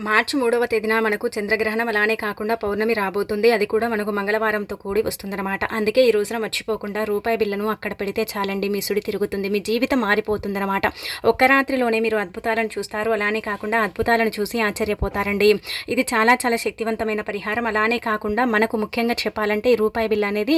మార్చి 3వ తేదీన మనకు చంద్రగ్రహణం అలానే కాకుండా పౌర్ణమి రాబోతుంది. అది కూడా మనకు మంగళవారంతో కూడి వస్తుందన్నమాట. అందుకే ఈ రోజున మర్చిపోకుండా రూపాయి బిళ్ళను అక్కడ పెడితే చాలండి, మీ సుడి తిరుగుతుంది, మీ జీవితం మారిపోతుందన్నమాట. ఒక్క రాత్రిలోనే మీరు అద్భుతాలను చూస్తారు. అలానే కాకుండా అద్భుతాలను చూసి ఆశ్చర్యపోతారండి. ఇది చాలా చాలా శక్తివంతమైన పరిహారం. అలానే కాకుండా మనకు ముఖ్యంగా చెప్పాలంటే ఈ రూపాయి బిళ్ళ అనేది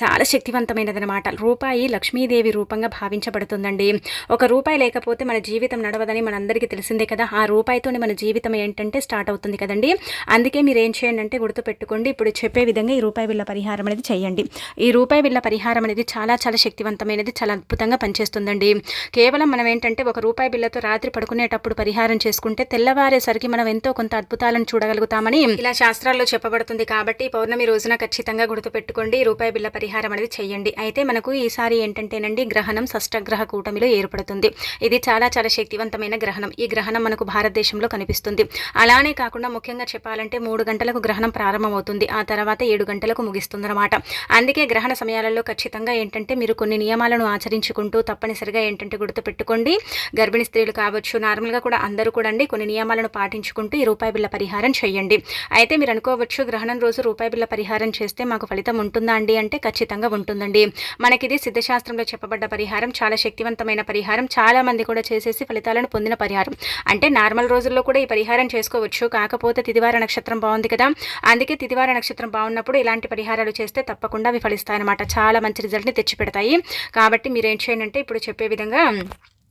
చాలా శక్తివంతమైనదనమాట. రూపాయి లక్ష్మీదేవి రూపంగా భావించబడుతుందండి. ఒక రూపాయి లేకపోతే మన జీవితం నడవదని మనందరికీ తెలిసిందే కదా. ఆ రూపాయితోనే మన జీవితం ఏంటంటే స్టార్ట్ అవుతుంది కదండి. అందుకే మీరు ఏం చేయండి అంటే గుర్తుపెట్టుకోండి, ఇప్పుడు చెప్పే విధంగా ఈ రూపాయి బిళ్ళ పరిహారం అనేది చేయండి. ఈ రూపాయి బిళ్ళ పరిహారం అనేది చాలా చాలా శక్తివంతమైనది, చాలా అద్భుతంగా పనిచేస్తుందండి. కేవలం మనం ఏంటంటే ఒక రూపాయి బిళ్ళతో రాత్రి పడుకునేటప్పుడు పరిహారం చేసుకుంటే తెల్లవారేసరికి మనం ఎంతో కొంత అద్భుతాలను చూడగలుగుతామని ఇలా శాస్త్రాల్లో చెప్పబడుతుంది. కాబట్టి పౌర్ణమి రోజున ఖచ్చితంగా గుర్తుపెట్టుకోండి, ఈ రూపాయి బిళ్ళ పరిహారం అనేది చేయండి. అయితే మనకు ఈసారి ఏంటంటేనండి గ్రహణం షష్టగ్రహ కూటమిలో ఏర్పడుతుంది. ఇది చాలా చాలా శక్తివంతమైన గ్రహణం. ఈ గ్రహణం మనకు భారతదేశంలో కనిపిస్తుంది. అలానే కాకుండా ముఖ్యంగా చెప్పాలంటే 3 గంటలకు గ్రహణం ప్రారంభమవుతుంది. ఆ తర్వాత 7 గంటలకు ముగిస్తుందన్నమాట. అందుకే గ్రహణ సమయాలలో ఖచ్చితంగా ఏంటంటే మీరు కొన్ని నియమాలను ఆచరించుకుంటూ తప్పనిసరిగా ఏంటంటే గుర్తుపెట్టుకోండి, గర్భిణీ స్త్రీలు కావచ్చు, నార్మల్గా కూడా అందరూ కూడా అండి కొన్ని నియమాలను పాటించుకుంటూ ఈ రూపాయి బిళ్ళ పరిహారం చేయండి. అయితే మీరు అనుకోవచ్చు, గ్రహణం రోజు రూపాయి బిళ్ళ పరిహారం చేస్తే మాకు ఫలితం ఉంటుందా అండి అంటే ఖచ్చితంగా ఉంటుందండి. మనకిది సిద్ధశాస్త్రంలో చెప్పబడ్డ పరిహారం, చాలా శక్తివంతమైన పరిహారం, చాలా మంది కూడా చేసేసి ఫలితాలను పొందిన పరిహారం. అంటే నార్మల్ రోజుల్లో కూడా ఈ పరిహారం చేసుకోవచ్చు. కాకపోతే తిదివార నక్షత్రం బాగుంది కదా, అందుకే తిదివార నక్షత్రం బాగున్నప్పుడు ఇలాంటి పరిహారాలు చేస్తే తప్పకుండా అవి ఫలిస్తాయన్నమాట. చాలా మంచి రిజల్ట్ని తెచ్చిపెడతాయి. కాబట్టి మీరు ఏం చేయండి అంటే ఇప్పుడు చెప్పే విధంగా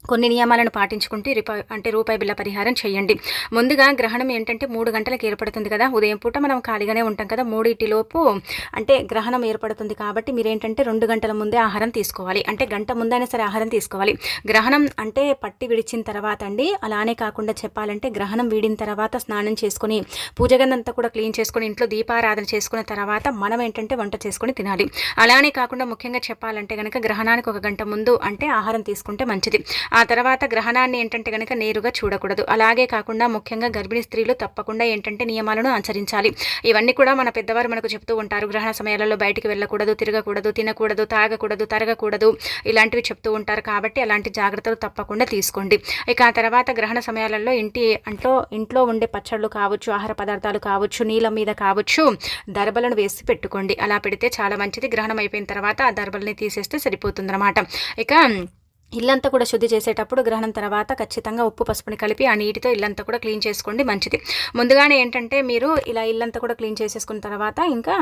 కొన్ని నియమాలను పాటించుకుంటూ రూపాయి బిళ్ళ పరిహారం చేయండి. ముందుగా గ్రహణం ఏంటంటే 3 గంటలకు ఏర్పడుతుంది కదా, ఉదయం పూట మనం ఖాళీగానే ఉంటాం కదా, 3:00 అంటే గ్రహణం ఏర్పడుతుంది. కాబట్టి మీరేంటంటే 2 గంటల ముందే ఆహారం తీసుకోవాలి. అంటే గంట ముందైనా సరే ఆహారం తీసుకోవాలి. గ్రహణం అంటే పట్టి విడిచిన తర్వాత అండి. అలానే కాకుండా చెప్పాలంటే గ్రహణం వీడిన తర్వాత స్నానం చేసుకొని పూజ గదంతా కూడా క్లీన్ చేసుకొని ఇంట్లో దీపారాధన చేసుకున్న తర్వాత మనం ఏంటంటే వంట చేసుకొని తినాలి. అలానే కాకుండా ముఖ్యంగా చెప్పాలంటే కనుక గ్రహణానికి 1 గంట ముందు అంటే ఆహారం తీసుకుంటే మంచిది. ఆ తర్వాత గ్రహణాన్ని ఏంటంటే కనుక నేరుగా చూడకూడదు. అలాగే కాకుండా ముఖ్యంగా గర్భిణీ స్త్రీలు తప్పకుండా ఏంటంటే నియమాలను ఆచరించాలి. ఇవన్నీ కూడా మన పెద్దవారు మనకు చెప్తూ ఉంటారు. గ్రహణ సమయాలలో బయటికి వెళ్ళకూడదు, తిరగకూడదు, తినకూడదు, తాగకూడదు, తరగకూడదు, ఇలాంటివి చెప్తూ ఉంటారు. కాబట్టి అలాంటి జాగ్రత్తలు తప్పకుండా తీసుకోండి. ఇక ఆ తర్వాత గ్రహణ సమయాలలో ఇంట్లో ఉండే పచ్చళ్ళు కావచ్చు, ఆహార పదార్థాలు కావచ్చు, నీళ్ళ మీద కావచ్చు, దర్బలను వేసి పెట్టుకోండి. అలా పెడితే చాలా మంచిది. గ్రహణం అయిపోయిన తర్వాత ఆ దర్బల్ని తీసేస్తే సరిపోతుందన్నమాట. ఇక ఇల్లంతా కూడా శుద్ధి చేసేటప్పుడు గ్రహణం తర్వాత ఖచ్చితంగా ఉప్పు పసుపుని కలిపి ఆ నీటితో ఇల్లంతా కూడా క్లీన్ చేసుకోండి, మంచిది. ముందుగానే ఏంటంటే మీరు ఇలా ఇల్లంతా కూడా క్లీన్ చేసేసుకున్న తర్వాత ఇంకా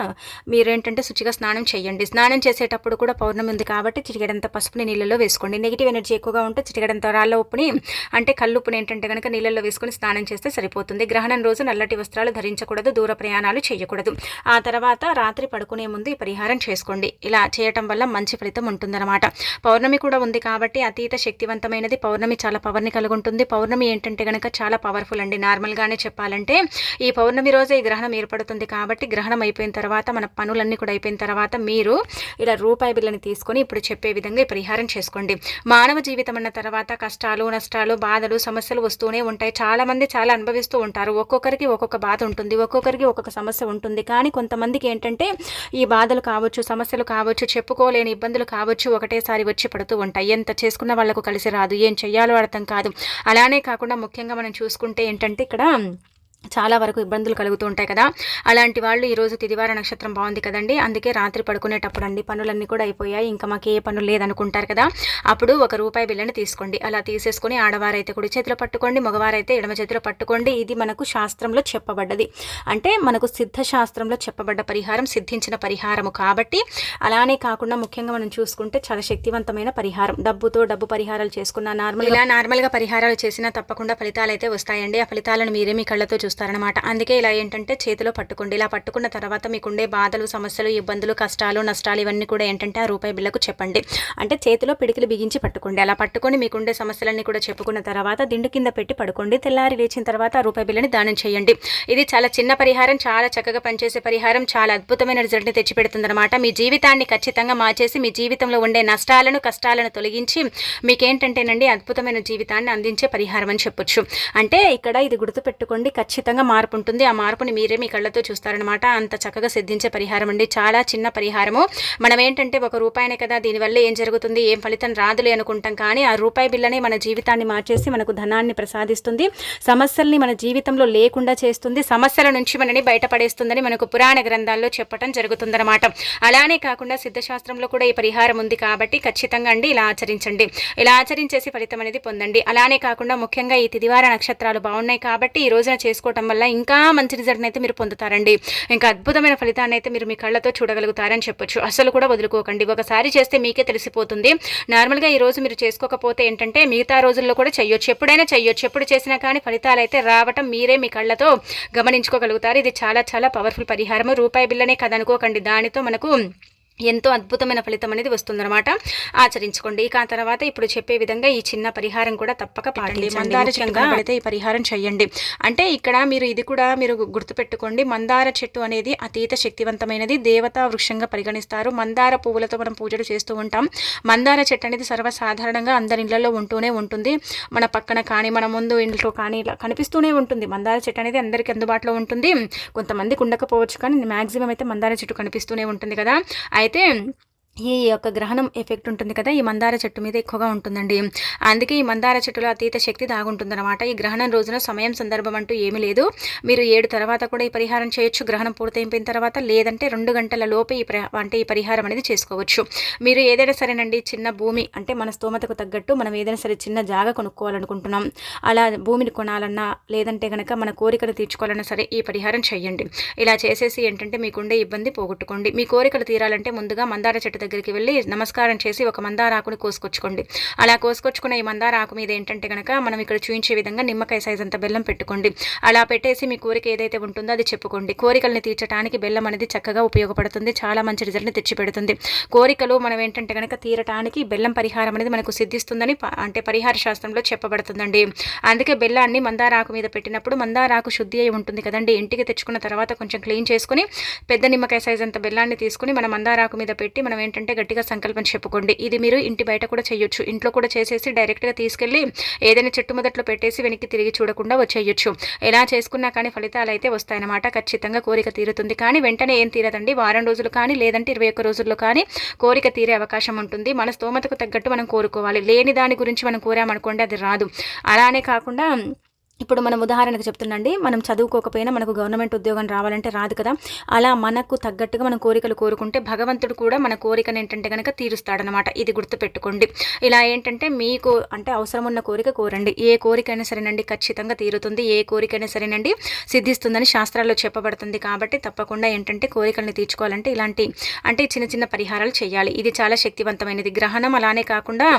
మీరేంటంటే శుచిగా స్నానం చేయండి. స్నానం చేసేటప్పుడు కూడా పౌర్ణమి ఉంది కాబట్టి చిటికెడంత పసుపుని నీళ్ళలో వేసుకోండి. నెగిటివ్ ఎనర్జీ ఎక్కువగా ఉంటే చిటికెడంత రాళ్ళ ఉప్పుని అంటే కల్లుప్పుని ఏంటంటే కనుక నీళ్ళలో వేసుకొని స్నానం చేస్తే సరిపోతుంది. గ్రహణం రోజు నల్లటి వస్త్రాలు ధరించకూడదు, దూర ప్రయాణాలు చేయకూడదు. ఆ తర్వాత రాత్రి పడుకునే ముందు ఈ పరిహారం చేసుకోండి. ఇలా చేయటం వల్ల మంచి ఫలితం ఉంటుందన్నమాట. పౌర్ణమి కూడా ఉంది కాబట్టి అతీత శక్తివంతమైనది. పౌర్ణమి చాలా పవర్ని కలిగి ఉంటుంది. పౌర్ణమి ఏంటంటే కనుక చాలా పవర్ఫుల్ అండి. నార్మల్గానే చెప్పాలంటే ఈ పౌర్ణమి రోజే ఈ గ్రహణం ఏర్పడుతుంది. కాబట్టి గ్రహణం అయిపోయిన తర్వాత మన పనులన్నీ కూడా అయిపోయిన తర్వాత మీరు ఇలా రూపాయి బిళ్ళని తీసుకొని ఇప్పుడు చెప్పే విధంగా ఈ పరిహారం చేసుకోండి. మానవ జీవితం అన్న తర్వాత కష్టాలు, నష్టాలు, బాధలు, సమస్యలు వస్తూనే ఉంటాయి. చాలా మంది చాలా అనుభవిస్తూ ఉంటారు. ఒక్కొక్కరికి ఒక్కొక్క బాధ ఉంటుంది, ఒక్కొక్కరికి ఒక్కొక్క సమస్య ఉంటుంది. కానీ కొంతమందికి ఏంటంటే ఈ బాధలు కావచ్చు, సమస్యలు కావచ్చు, చెప్పుకోలేని ఇబ్బందులు కావచ్చు ఒకటేసారి వచ్చి పడుతూ ఉంటాయి. ఎంత చేసుకున్న వాళ్ళకు కలిసి రాదు, ఏం చెయ్యాలో అర్థం కాదు. అలానే కాకుండా ముఖ్యంగా మనం చూసుకుంటే ఏంటంటే ఇక్కడ చాలా వరకు ఇబ్బందులు కలుగుతూ ఉంటాయి కదా. అలాంటి వాళ్ళు ఈరోజు తిదివార నక్షత్రం బాగుంది కదండి, అందుకే రాత్రి పడుకునేటప్పుడు అండి పనులన్నీ కూడా అయిపోయాయి, ఇంకా మాకు ఏ పనులు లేదనుకుంటారు కదా, అప్పుడు 1 రూపాయి బిళ్ళని తీసుకోండి. అలా తీసేసుకొని ఆడవారైతే కుడి చేతిలో పట్టుకోండి, మగవారైతే ఎడమ చేతిలో పట్టుకోండి. ఇది మనకు శాస్త్రంలో చెప్పబడ్డది. అంటే మనకు సిద్ధశాస్త్రంలో చెప్పబడ్డ పరిహారం, సిద్ధించిన పరిహారము కాబట్టి. అలానే కాకుండా ముఖ్యంగా మనం చూసుకుంటే చాలా శక్తివంతమైన పరిహారం. డబ్బు పరిహారాలు చేసుకున్న నార్మల్గా పరిహారాలు చేసినా తప్పకుండా ఫలితాలు అయితే వస్తాయండి. ఆ ఫలితాలను మీరే మీ కళ్ళతో చూస్తారనమాట. అందుకే ఇలా ఏంటంటే చేతిలో పట్టుకోండి. ఇలా పట్టుకున్న తర్వాత మీకుండే బాధలు, సమస్యలు, ఇబ్బందులు, కష్టాలు, నష్టాలు ఇవన్నీ కూడా ఏంటంటే ఆ రూపాయి బిళ్ళకు చెప్పండి. అంటే చేతిలో పిడికిలు బిగించి పట్టుకోండి. అలా పట్టుకొని మీకుండే సమస్యలన్నీ కూడా చెప్పుకున్న తర్వాత దిండు కింద పెట్టి పడుకోండి. తెల్లారి లేచిన తర్వాత ఆ రూపాయి బిళ్ళని దానం చేయండి. ఇది చాలా చిన్న పరిహారం, చాలా చక్కగా పనిచేసే పరిహారం, చాలా అద్భుతమైన రిజల్ట్ని తెచ్చిపెడుతుందన్నమాట. మీ జీవితాన్ని ఖచ్చితంగా మార్చేసి మీ జీవితంలో ఉండే నష్టాలను, కష్టాలను తొలగించి మీకేంటంటేనండి అద్భుతమైన జీవితాన్ని అందించే పరిహారం అని చెప్పొచ్చు. అంటే ఇక్కడ ఇది గుర్తుపెట్టుకోండి, ఖచ్చితంగా ఖచ్చితంగా మార్పు ఉంటుంది. ఆ మార్పుని మీరే మీ కళ్ళతో చూస్తారనమాట. అంత చక్కగా సిద్ధించే పరిహారం అండి. చాలా చిన్న పరిహారము. మనం ఏంటంటే ₹1 కదా, దీనివల్ల ఏం జరుగుతుంది, ఏం ఫలితం రాదులే అనుకుంటాం. కానీ ఆ రూపాయి బిల్లనే మన జీవితాన్ని మార్చేసి మనకు ధనాన్ని ప్రసాదిస్తుంది, సమస్యల్ని మన జీవితంలో లేకుండా చేస్తుంది, సమస్యల నుంచి మనని బయటపడేస్తుందని మనకు పురాణ గ్రంథాల్లో చెప్పడం జరుగుతుందన్నమాట. అలానే కాకుండా సిద్ధశాస్త్రంలో కూడా ఈ పరిహారం ఉంది కాబట్టి ఖచ్చితంగా అండి ఇలా ఆచరించండి. ఇలా ఆచరించేసి ఫలితం అనేది పొందండి. అలానే కాకుండా ముఖ్యంగా ఈ తిదివార నక్షత్రాలు బాగున్నాయి కాబట్టి ఈ రోజున చేసుకోవటం వల్ల ఇంకా మంచి రిజల్ట్ని అయితే మీరు పొందుతారండి. ఇంకా అద్భుతమైన ఫలితాన్ని అయితే మీరు మీ కళ్ళతో చూడగలుగుతారని చెప్పొచ్చు. అసలు కూడా వదులుకోకండి. ఒకసారి చేస్తే మీకే తెలిసిపోతుంది. నార్మల్గా ఈ రోజు మీరు చేసుకోకపోతే ఏంటంటే మిగతా రోజుల్లో కూడా చేయొచ్చు, ఎప్పుడైనా చేయొచ్చు. ఎప్పుడు చేసినా కానీ ఫలితాలు అయితే రావటం మీరే మీ కళ్ళతో గమనించుకోగలుగుతారు. ఇది చాలా చాలా పవర్ఫుల్ పరిహారము. రూపాయి బిల్లనే కదనుకోకండి, దానితో మనకు ఎంతో అద్భుతమైన ఫలితం అనేది వస్తుందన్నమాట. ఆచరించుకోండి. ఇక ఆ తర్వాత ఇప్పుడు చెప్పే విధంగా ఈ చిన్న పరిహారం కూడా తప్పక పాటించండి. మందార చెట్టు అయితే ఈ పరిహారం చేయండి. అంటే ఇక్కడ మీరు ఇది కూడా మీరు గుర్తుపెట్టుకోండి. మందార చెట్టు అనేది అతీత శక్తివంతమైనది, దేవతా వృక్షంగా పరిగణిస్తారు. మందార పువ్వులతో మనం పూజలు చేస్తూ ఉంటాం. మందార చెట్టు అనేది సర్వసాధారణంగా అందరి ఇళ్లలో ఉంటూనే ఉంటుంది. మన పక్కన కానీ మన ముందు ఇంట్లో కానీ ఇలా కనిపిస్తూనే ఉంటుంది. మందార చెట్టు అనేది అందరికీ అందుబాటులో ఉంటుంది. కొంతమందికి ఉండకపోవచ్చు, కానీ మ్యాక్సిమం అయితే మందార చెట్టు కనిపిస్తూనే ఉంటుంది కదా. అయితే ఈ యొక్క గ్రహణం ఎఫెక్ట్ ఉంటుంది కదా, ఈ మందార చెట్టు మీద ఎక్కువగా ఉంటుందండి. అందుకే ఈ మందార చెట్టులో అతీత శక్తి దాగుంటుందన్నమాట. ఈ గ్రహణం రోజున సమయం సందర్భం అంటూ ఏమీ లేదు. మీరు 7 తర్వాత కూడా ఈ పరిహారం చేయొచ్చు, గ్రహణం పూర్తయిపోయిన తర్వాత, లేదంటే 2 గంటల లోపే ఈ పరిహారం అనేది చేసుకోవచ్చు. మీరు ఏదైనా సరేనండి, చిన్న భూమి అంటే మన స్తోమతకు తగ్గట్టు మనం ఏదైనా సరే చిన్న జాగా కొనుక్కోవాలనుకుంటున్నాం, అలా భూమిని కొనాలన్నా లేదంటే కనుక మన కోరికలు తీర్చుకోవాలన్నా సరే ఈ పరిహారం చేయండి. ఇలా చేసేసి ఏంటంటే మీకుండే ఇబ్బంది పోగొట్టుకోండి. మీ కోరికలు తీరాలంటే ముందుగా మందార చెట్టు దగ్గరికి వెళ్ళి నమస్కారం చేసి ఒక మందార ఆకుని కోసుకొచ్చుకోండి. అలా కోసుకొచ్చుకున్న ఈ మందార ఆకు మీద ఏంటంటే కనుక మనం ఇక్కడ చూపించే విధంగా నిమ్మకాయ సైజ్ అంత బెల్లం పెట్టుకోండి. అలా పెట్టేసి మీ కోరిక ఏదైతే ఉంటుందో అది చెప్పుకోండి. కోరికల్ని తీర్చడానికి బెల్లం అనేది చక్కగా ఉపయోగపడుతుంది, చాలా మంచి రిజల్ట్ని తెచ్చిపెడుతుంది. కోరికలు మనం ఏంటంటే కనుక తీరటానికి బెల్లం పరిహారం అనేది మనకు సిద్ధిస్తుందని అంటే పరిహార శాస్త్రంలో చెప్పబడుతుందండి. అందుకే బెల్లాన్ని మందార ఆకు మీద పెట్టినప్పుడు, మందార ఆకు శుద్ధి అయి ఉంటుంది కదండి, ఇంటికి తెచ్చుకున్న తర్వాత కొంచెం క్లీన్ చేసుకుని పెద్ద నిమ్మకాయ సైజ్ అంత బెల్లాన్ని తీసుకుని మన మందార ఆకు మీద పెట్టి మనం ఏంటంటే గట్టిగా సంకల్పం చెప్పుకోండి. ఇది మీరు ఇంటి బయట కూడా చేయొచ్చు, ఇంట్లో కూడా చేసేసి డైరెక్ట్గా తీసుకెళ్ళి ఏదైనా చెట్టు మొదట్లో పెట్టేసి వెనక్కి తిరిగి చూడకుండా వచ్చేయచ్చు. ఎలా చేసుకున్నా కానీ ఫలితాలు అయితే వస్తాయన్నమాట. ఖచ్చితంగా కోరిక తీరుతుంది. కానీ వెంటనే ఏం తీరదండి, వారం రోజులు కానీ లేదంటే 21 రోజుల్లో కానీ కోరిక తీరే అవకాశం ఉంటుంది. మన స్తోమతకు తగ్గట్టు మనం కోరుకోవాలి. లేని దాని గురించి మనం కోరామనుకోండి అది రాదు. అలానే కాకుండా ఇప్పుడు మనం ఉదాహరణకు చెప్తున్నాండి, మనం చదువుకోకపోయినా మనకు గవర్నమెంట్ ఉద్యోగం రావాలంటే రాదు కదా. అలా మనకు తగ్గట్టుగా మనం కోరికలు కోరుకుంటే భగవంతుడు కూడా మన కోరికను ఏంటంటే కనుక తీరుస్తాడనమాట. ఇది గుర్తుపెట్టుకోండి. ఇలా ఏంటంటే మీకు అంటే అవసరం ఉన్న కోరిక కోరండి. ఏ కోరికైనా సరేనండి ఖచ్చితంగా తీరుతుంది, ఏ కోరికైనా సరేనండి సిద్ధిస్తుందని శాస్త్రాల్లో చెప్పబడుతుంది. కాబట్టి తప్పకుండా ఏంటంటే కోరికల్ని తీర్చుకోవాలంటే ఇలాంటి అంటే చిన్న చిన్న పరిహారాలు చేయాలి. ఇది చాలా శక్తివంతమైనది. గ్రహణం అలానే కాకుండా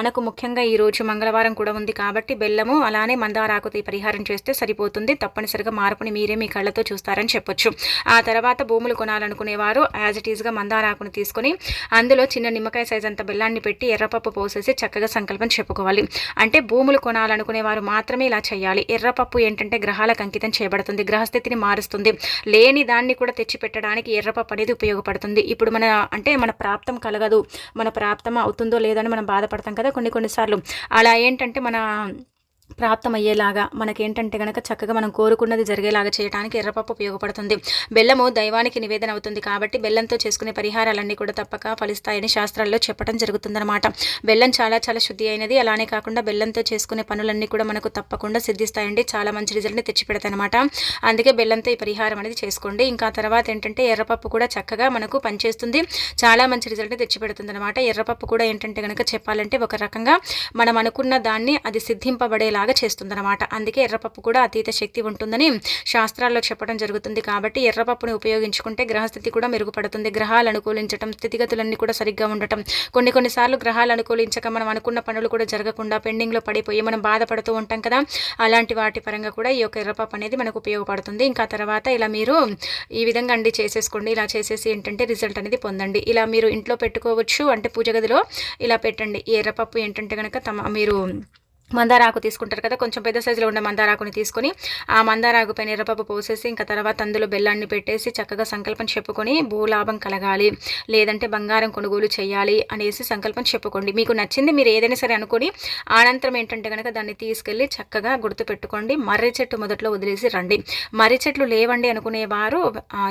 మనకు ముఖ్యంగా ఈరోజు మంగళవారం కూడా ఉంది కాబట్టి బెల్లము అలానే మందారాకు పరిహారం చేస్తే సరిపోతుంది. తప్పనిసరిగా మార్పుని మీరే మీ కళ్ళతో చూస్తారని చెప్పొచ్చు. ఆ తర్వాత భూములు కొనాలనుకునేవారు యాజ్ ఇట్ ఈస్గా మందారాకుని తీసుకొని అందులో చిన్న నిమ్మకాయ సైజ్ అంత బెల్లాన్ని పెట్టి ఎర్రపప్పు పోసేసి చక్కగా సంకల్పం చెప్పుకోవాలి. అంటే భూములు కొనాలనుకునేవారు మాత్రమే ఇలా చేయాలి. ఎర్రపప్పు ఏంటంటే గ్రహాలకు అంకితం చేయబడుతుంది, గ్రహస్థితిని మారుస్తుంది. లేని దాన్ని కూడా తెచ్చి పెట్టడానికి ఎర్రపప్పు అనేది ఉపయోగపడుతుంది. ఇప్పుడు మన ప్రాప్తం కలగదు, మన ప్రాప్తం అవుతుందో లేదని మనం బాధపడతాం కదా కొన్నిసార్లు. అలా ఏంటంటే మన ప్రాప్తం అయ్యేలాగా మనకేంటంటే కనుక చక్కగా మనం కోరుకున్నది జరిగేలాగా చేయడానికి ఎర్రపప్పు ఉపయోగపడుతుంది. బెల్లము దైవానికి నివేదన అవుతుంది కాబట్టి బెల్లంతో చేసుకునే పరిహారాలన్నీ కూడా తప్పక ఫలిస్తాయని శాస్త్రాల్లో చెప్పడం జరుగుతుందన్నమాట. బెల్లం చాలా చాలా శుద్ధి అయినది. అలానే కాకుండా బెల్లంతో చేసుకునే పనులన్నీ కూడా మనకు తప్పకుండా సిద్ధిస్తాయండి, చాలా మంచి రిజల్ట్ని తెచ్చిపెడతాయన్నమాట. అందుకే బెల్లంతో ఈ పరిహారం అనేది చేసుకోండి. ఇంకా తర్వాత ఏంటంటే ఎర్రపప్పు కూడా చక్కగా మనకు పనిచేస్తుంది, చాలా మంచి రిజల్ట్ని తెచ్చిపెడుతుంది అనమాట. ఎర్రపప్పు కూడా ఏంటంటే కనుక చెప్పాలంటే ఒక రకంగా మనం అనుకున్న దాన్ని అది సిద్ధింపబడే లాగా చేస్తుందన్నమాట. అందుకే ఎర్రపప్పు కూడా అతీత శక్తి ఉంటుందని శాస్త్రాల్లో చెప్పడం జరుగుతుంది. కాబట్టి ఎర్రపప్పుని ఉపయోగించుకుంటే గ్రహస్థితి కూడా మెరుగుపడుతుంది, గ్రహాలు అనుకూలించడం, స్థితిగతులన్నీ కూడా సరిగ్గా ఉండటం. కొన్నిసార్లు గ్రహాలు అనుకూలించక మనం అనుకున్న పనులు కూడా జరగకుండా పెండింగ్లో పడిపోయి మనం బాధపడుతూ ఉంటాం కదా. అలాంటి వాటి పరంగా కూడా ఈ యొక్క ఎర్రపప్పు అనేది మనకు ఉపయోగపడుతుంది. ఇంకా తర్వాత ఇలా మీరు ఈ విధంగా అండి చేసేసుకోండి. ఇలా చేసేసి ఏంటంటే రిజల్ట్ అనేది పొందండి. ఇలా మీరు ఇంట్లో పెట్టుకోవచ్చు, అంటే పూజ గదిలో ఇలా పెట్టండి. ఈ ఎర్రపప్పు ఏంటంటే కనుక మీరు మందారాకు తీసుకుంటారు కదా, కొంచెం పెద్ద సైజులో ఉండే మందారాకుని తీసుకొని ఆ మందారాకు పైన ఎర్రపప్పు పోసేసి ఇంకా తర్వాత అందులో బెల్లాన్ని పెట్టేసి చక్కగా సంకల్పం చెప్పుకొని భూలాభం కలగాలి, లేదంటే బంగారం కొనుగోలు చేయాలి అనేసి సంకల్పం చెప్పుకోండి. మీకు నచ్చింది మీరు ఏదైనా సరే అనుకొని అనంతరం ఏంటంటే కనుక దాన్ని తీసుకెళ్ళి చక్కగా గుర్తు పెట్టుకోండి. మర్రి చెట్టు మొదట్లో వదిలేసి రండి. మర్రి చెట్లు లేవండి అనుకునేవారు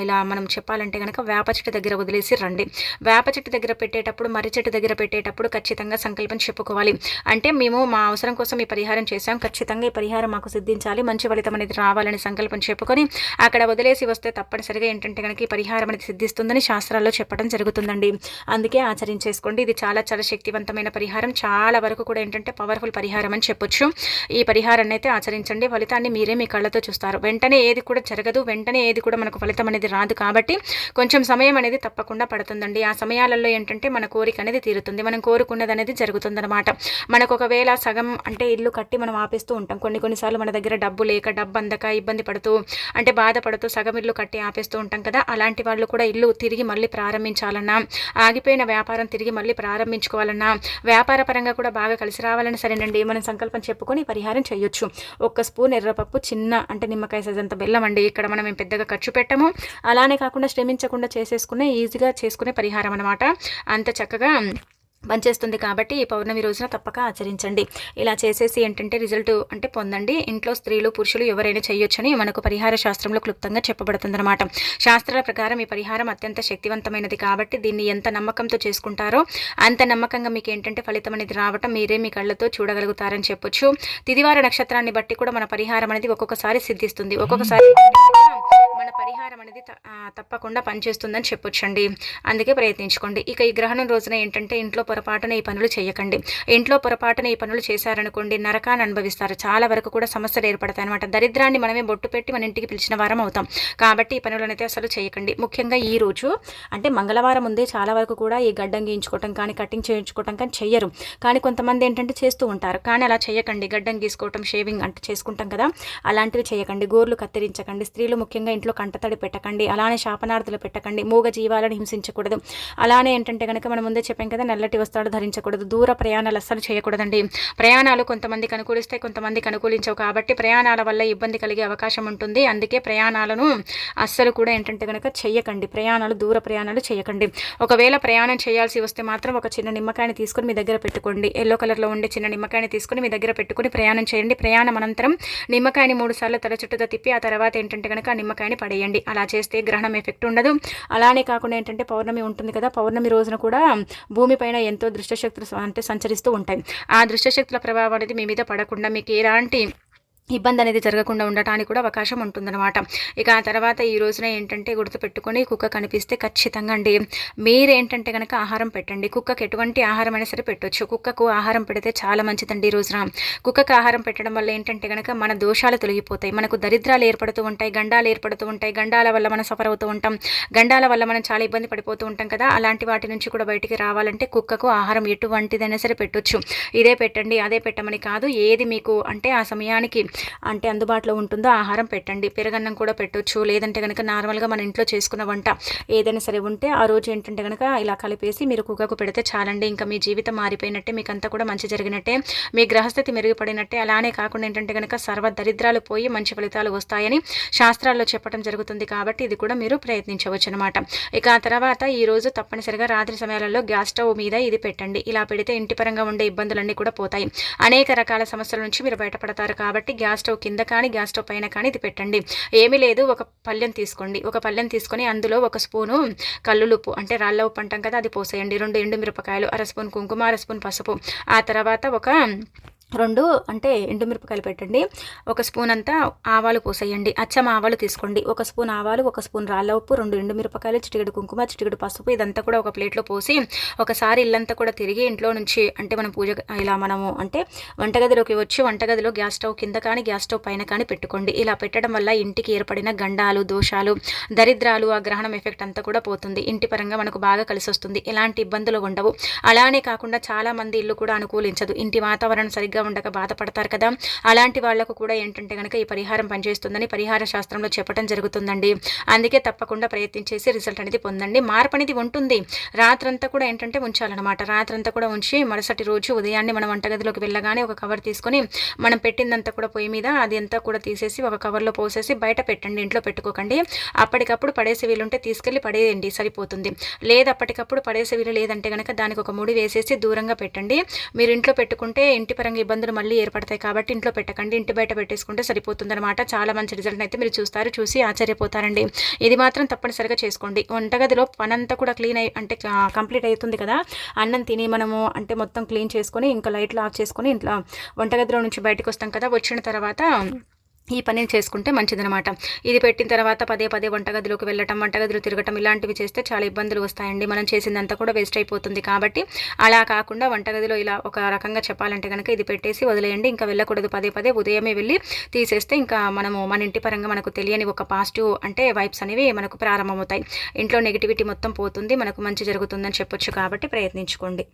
ఇలా మనం చెప్పాలంటే కనుక వేప చెట్టు దగ్గర వదిలేసి రండి. వేప చెట్టు దగ్గర పెట్టేటప్పుడు, మర్రి చెట్టు దగ్గర పెట్టేటప్పుడు ఖచ్చితంగా సంకల్పం చెప్పుకోవాలి. అంటే మేము మా అవసరం కోసం ఈ పరిహారం చేశాం, ఖచ్చితంగా ఈ పరిహారం మాకు సిద్ధించాలి, మంచి ఫలితం అనేది రావాలని సంకల్పం చెప్పుకొని అక్కడ వదిలేసి వస్తే తప్పనిసరిగా ఏంటంటే కనుక ఈ పరిహారం అనేది సిద్ధిస్తుందని శాస్త్రాల్లో చెప్పడం జరుగుతుందండి. అందుకే ఆచరించేసుకోండి. ఇది చాలా చాలా శక్తివంతమైన పరిహారం, చాలా వరకు కూడా ఏంటంటే పవర్ఫుల్ పరిహారం అని చెప్పొచ్చు. ఈ పరిహారాన్ని అయితే ఆచరించండి, ఫలితాన్ని మీరే మీ కళ్ళతో చూస్తారు. వెంటనే ఏది కూడా జరగదు, వెంటనే ఏది కూడా మనకు ఫలితం అనేది రాదు. కాబట్టి కొంచెం సమయం అనేది తప్పకుండా పడుతుందండి. ఆ సమయాలలో ఏంటంటే మన కోరిక అనేది తీరుతుంది, మనం కోరుకున్నది అనేది జరుగుతుందన్నమాట. మనకు ఒకవేళ సగం అంటే ఇల్లు కట్టి మనం ఆపేస్తూ ఉంటాం. కొన్నిసార్లు మన దగ్గర డబ్బు లేక, డబ్బు అందక ఇబ్బంది పడుతూ అంటే బాధపడుతూ సగం ఇల్లు కట్టి ఆపేస్తూ ఉంటాం కదా. అలాంటి వాళ్ళు కూడా ఇల్లు తిరిగి మళ్ళీ ప్రారంభించాలన్నా, ఆగిపోయిన వ్యాపారం తిరిగి మళ్ళీ ప్రారంభించుకోవాలన్నా, వ్యాపార పరంగా కూడా బాగా కలిసి రావాలని సరేనండి మనం సంకల్పం చెప్పుకొని పరిహారం చేయొచ్చు. 1 స్పూన్ ఎర్రపప్పు, చిన్న అంటే నిమ్మకాయ సైజ్ అంత బెల్లం అండి. ఇక్కడ మనం పెద్దగా ఖర్చు పెట్టము, అలానే కాకుండా శ్రమించకుండా చేసేసుకునే ఈజీగా చేసుకునే పరిహారం అనమాట. అంత చక్కగా పనిచేస్తుంది. కాబట్టి ఈ పౌర్ణమి రోజున తప్పక ఆచరించండి. ఇలా చేసేసి ఏంటంటే రిజల్ట్ అంటే పొందండి. ఇంట్లో స్త్రీలు పురుషులు ఎవరైనా చేయొచ్చని మనకు పరిహార శాస్త్రంలో క్లుప్తంగా చెప్పబడుతుందన్నమాట. శాస్త్రాల ప్రకారం ఈ పరిహారం అత్యంత శక్తివంతమైనది కాబట్టి దీన్ని ఎంత నమ్మకంతో చేసుకుంటారో అంత నమ్మకంగా మీకు ఏంటంటే ఫలితం అనేది రావటం మీరే మీ కళ్ళతో చూడగలుగుతారని చెప్పొచ్చు. తిదివార నక్షత్రాన్ని బట్టి కూడా మన పరిహారం అనేది ఒక్కొక్కసారి సిద్ధిస్తుంది, ఒక్కొక్కసారి మన పరిహారం అనేది తప్పకుండా పనిచేస్తుందని చెప్పొచ్చండి. అందుకే ప్రయత్నించుకోండి. ఇక ఈ గ్రహణం రోజున ఏంటంటే ఇంట్లో పొరపాటున ఈ పనులు చేయకండి. ఇంట్లో పొరపాటున ఈ పనులు చేశారనుకోండి నరకాన్ని అనుభవిస్తారు. చాలా వరకు కూడా సమస్యలు ఏర్పడతాయి అనమాట. దరిద్రాన్ని మనమే బొట్టు పెట్టి మన ఇంటికి పిలిచిన వారం అవుతాం. కాబట్టి ఈ పనులు అనేది అసలు చేయకండి. ముఖ్యంగా ఈ రోజు అంటే మంగళవారం ముందే చాలా వరకు కూడా ఈ గడ్డం గీయించుకోవటం కానీ కటింగ్ చేయించుకోవటం కానీ చెయ్యరు. కానీ కొంతమంది ఏంటంటే చేస్తూ ఉంటారు. కానీ అలా చేయకండి. గడ్డం గీసుకోవటం, షేవింగ్ అంటే చేసుకుంటాం కదా, అలాంటివి చేయకండి. గోర్లు కత్తిరించకండి. స్త్రీలు ముఖ్యంగా ఇంట్లో కంటతడి పెట్టకండి. అలానే శాపనార్థులు పెట్టకండి. మూగ జీవాలను హింసించకూడదు. అలానే ఏంటంటే కనుక మనం ముందే చెప్పాం కదా, నల్లటి వస్త్రాలు ధరించకూడదు. దూర ప్రయాణాలు అస్సలు చేయకూడదండి. ప్రయాణాలు కొంతమందికి అనుకూలిస్తాయి, కొంతమందికి అనుకూలించవు. కాబట్టి ప్రయాణాల వల్ల ఇబ్బంది కలిగే అవకాశం ఉంటుంది. అందుకే ప్రయాణాలను అస్సలు కూడా ఏంటంటే కనుక చెయ్యకండి. దూర ప్రయాణాలు చేయకండి. ఒకవేళ ప్రయాణం చేయాల్సి వస్తే మాత్రం ఒక చిన్న నిమ్మకాయని తీసుకొని మీ దగ్గర పెట్టుకోండి. ఎల్లో కలర్లో ఉండే చిన్న నిమ్మకాయని తీసుకొని మీ దగ్గర పెట్టుకుని ప్రయాణం చేయండి. ప్రయాణం అనంతరం నిమ్మకాయని 3 సార్లు తల చుట్టూతో తిప్పి ఆ తర్వాత ఏంటంటే కనుక ఆ నిమ్మకాయని పడేయండి. అలా చేస్తే గ్రహణం ఎఫెక్ట్ ఉండదు. అలానే కాకుండా ఏంటంటే పౌర్ణమి ఉంటుంది కదా, పౌర్ణమి రోజున కూడా భూమిపైన ఎంతో దృష్టశక్తులు అంటే సంచరిస్తూ ఉంటాయి. ఆ దృష్టశక్తుల ప్రభావం అనేది మీ మీద పడకుండా మీకు ఎలాంటి ఇబ్బంది అనేది జరగకుండా ఉండటానికి కూడా అవకాశం ఉంటుందన్నమాట. ఇక ఆ తర్వాత ఈ రోజున ఏంటంటే గుర్తుపెట్టుకొని కుక్క కనిపిస్తే ఖచ్చితంగా అండి మీరేంటంటే కనుక ఆహారం పెట్టండి. కుక్కకి ఎటువంటి ఆహారం అయినా సరే పెట్టవచ్చు. కుక్కకు ఆహారం పెడితే చాలా మంచిదండి. ఈ రోజున కుక్కకు ఆహారం పెట్టడం వల్ల ఏంటంటే కనుక మన దోషాలు తొలగిపోతాయి, మనకు దరిద్రాలు ఏర్పడుతూ ఉంటాయి, గండాలు ఏర్పడుతూ ఉంటాయి. గండాల వల్ల మనం సఫర్ అవుతూ ఉంటాం, గండాల వల్ల మనం చాలా ఇబ్బంది పడిపోతూ ఉంటాం కదా. అలాంటి వాటి నుంచి కూడా బయటికి రావాలంటే కుక్కకు ఆహారం ఎటువంటిదైనా సరే పెట్టొచ్చు. ఇదే పెట్టండి అదే పెట్టమని కాదు, ఏది మీకు అంటే ఆ సమయానికి అంటే అందుబాటులో ఉంటుందో ఆహారం పెట్టండి. పెరగన్నం కూడా పెట్టొచ్చు, లేదంటే కనుక నార్మల్గా మన ఇంట్లో చేసుకున్న వంట ఏదైనా సరే ఉంటే ఆ రోజు ఏంటంటే కనుక ఇలా కలిపేసి మీరు కుక్కకు పెడితే చాలండి. ఇంకా మీ జీవితం మారిపోయినట్టే, మీకు అంతా కూడా మంచి జరిగినట్టే, మీ గ్రహస్థితి మెరుగుపడినట్టే. అలానే కాకుండా ఏంటంటే కనుక సర్వ దరిద్రాలు పోయి మంచి ఫలితాలు వస్తాయని శాస్త్రాల్లో చెప్పడం జరుగుతుంది. కాబట్టి ఇది కూడా మీరు ప్రయత్నించవచ్చు అనమాట. ఇక ఆ తర్వాత ఈ రోజు తప్పనిసరిగా రాత్రి సమయాలలో గ్యాస్ స్టవ్ మీద ఇది పెట్టండి. ఇలా పెడితే ఇంటి పరంగా ఉండే ఇబ్బందులన్నీ కూడా పోతాయి, అనేక రకాల సమస్యల నుంచి మీరు బయటపడతారు. కాబట్టి గ్యాస్ స్టవ్ కింద కానీ గ్యాస్ స్టవ్ పైన కానీ ఇది పెట్టండి. ఏమీ లేదు, ఒక పళ్ళెం తీసుకోండి. ఒక పళ్ళెం తీసుకొని అందులో 1 స్పూను కల్లులుప్పు అంటే రాళ్ళ ఉప్పు అంటాం కదా, అది పోసేయండి. 2 ఎండుమిరపకాయలు, 1/2 స్పూన్ కుంకుమ, 1/2 స్పూన్ పసుపు, ఆ తర్వాత ఒక 2 అంటే ఎండుమిరపకాయలు పెట్టండి. 1 స్పూన్ అంతా ఆవాలు పోసేయండి. అచ్చం ఆవాలు తీసుకోండి. 1 స్పూన్ ఆవాలు, 1 స్పూన్ రాళ్ళ ఉప్పు, 2 ఎండుమిరపకాయలు, చిటికెడు కుంకుమ, చిటికెడు పసుపు, ఇదంతా కూడా ఒక ప్లేట్లో పోసి ఒకసారి ఇల్లంతా కూడా తిరిగి ఇంట్లో నుంచి అంటే మనం పూజ ఇలా మనము అంటే వంటగదిలోకి వచ్చి వంటగదిలో గ్యాస్ స్టవ్ కింద కానీ గ్యాస్ స్టవ్ పైన కానీ పెట్టుకోండి. ఇలా పెట్టడం వల్ల ఇంటికి ఏర్పడిన గండాలు, దోషాలు, దరిద్రాలు, ఆ గ్రహణం ఎఫెక్ట్ అంతా కూడా పోతుంది. ఇంటి పరంగా మనకు బాగా కలిసి వస్తుంది, ఎలాంటి ఇబ్బందులు ఉండవు. అలానే కాకుండా చాలా మంది ఇల్లు కూడా అనుకూలించదు, ఇంటి వాతావరణం సరిగ్గా ఉండక బాధపడతారు కదా, అలాంటి వాళ్ళకు కూడా ఏంటంటే కనుక ఈ పరిహారం పనిచేస్తుందని పరిహార శాస్త్రంలో చెప్పడం జరుగుతుందండి. అందుకే తప్పకుండా ప్రయత్నించేసి రిజల్ట్ అనేది పొందండి. మార్పు అనేది ఉంటుంది. రాత్రంతా కూడా ఏంటంటే ఉంచాలన్నమాట. రాత్రంతా కూడా ఉంచి మరుసటి రోజు ఉదయాన్నే మనం వంటగదిలోకి వెళ్ళగానే ఒక కవర్ తీసుకొని మనం పెట్టిందంతా కూడా పొయ్యి మీద అది అంతా కూడా తీసేసి ఒక కవర్లో పోసేసి బయట పెట్టండి, ఇంట్లో పెట్టుకోకండి. అప్పటికప్పుడు పడేసే వీలుంటే తీసుకెళ్ళి పడేయండి, సరిపోతుంది. లేదా అప్పటికప్పుడు పడేసే వీలు లేదంటే కనుక దానికి ఒక ముడి వేసేసి దూరంగా పెట్టండి. మీరు ఇంట్లో పెట్టుకుంటే ఇంటి పరంగా ఇబ్బందులు మళ్ళీ ఏర్పడతాయి కాబట్టి ఇంట్లో పెట్టకండి, ఇంటి బయట పెట్టేసుకుంటే సరిపోతుందన్నమాట. చాలా మంచి రిజల్ట్ అయితే మీరు చూస్తారు, చూసి ఆశ్చర్యపోతారండి. ఇది మాత్రం తప్పనిసరిగా చేసుకోండి. వంటగదిలో పనంతా కూడా క్లీన్ అంటే కంప్లీట్ అవుతుంది కదా, అన్నం తిని మనము అంటే మొత్తం క్లీన్ చేసుకొని ఇంకా లైట్లు ఆఫ్ చేసుకొని ఇంట్లో వంటగదిలో నుంచి బయటకు వస్తాం కదా, వచ్చిన తర్వాత ఈ పనిని చేసుకుంటే మంచిదనమాట. ఇది పెట్టిన తర్వాత పదే పదే వంటగదిలోకి వెళ్ళటం, వంటగదిలో తిరగటం ఇలాంటివి చేస్తే చాలా ఇబ్బందులు వస్తాయండి. మనం చేసిందంతా కూడా వేస్ట్ అయిపోతుంది. కాబట్టి అలా కాకుండా వంటగదిలో ఇలా ఒక రకంగా చెప్పాలంటే కనుక ఇది పెట్టేసి వదిలేయండి. ఇంకా వెళ్ళకూడదు. పదే పదే ఉదయమే వెళ్ళి తీసేస్తే ఇంకా మనము మన ఇంటి పరంగా మనకు తెలియని ఒక పాజిటివ్ అంటే వైబ్స్ అనేవి మనకు ప్రారంభమవుతాయి. ఇంట్లో నెగిటివిటీ మొత్తం పోతుంది, మనకు మంచి జరుగుతుందని చెప్పొచ్చు. కాబట్టి ప్రయత్నించుకోండి.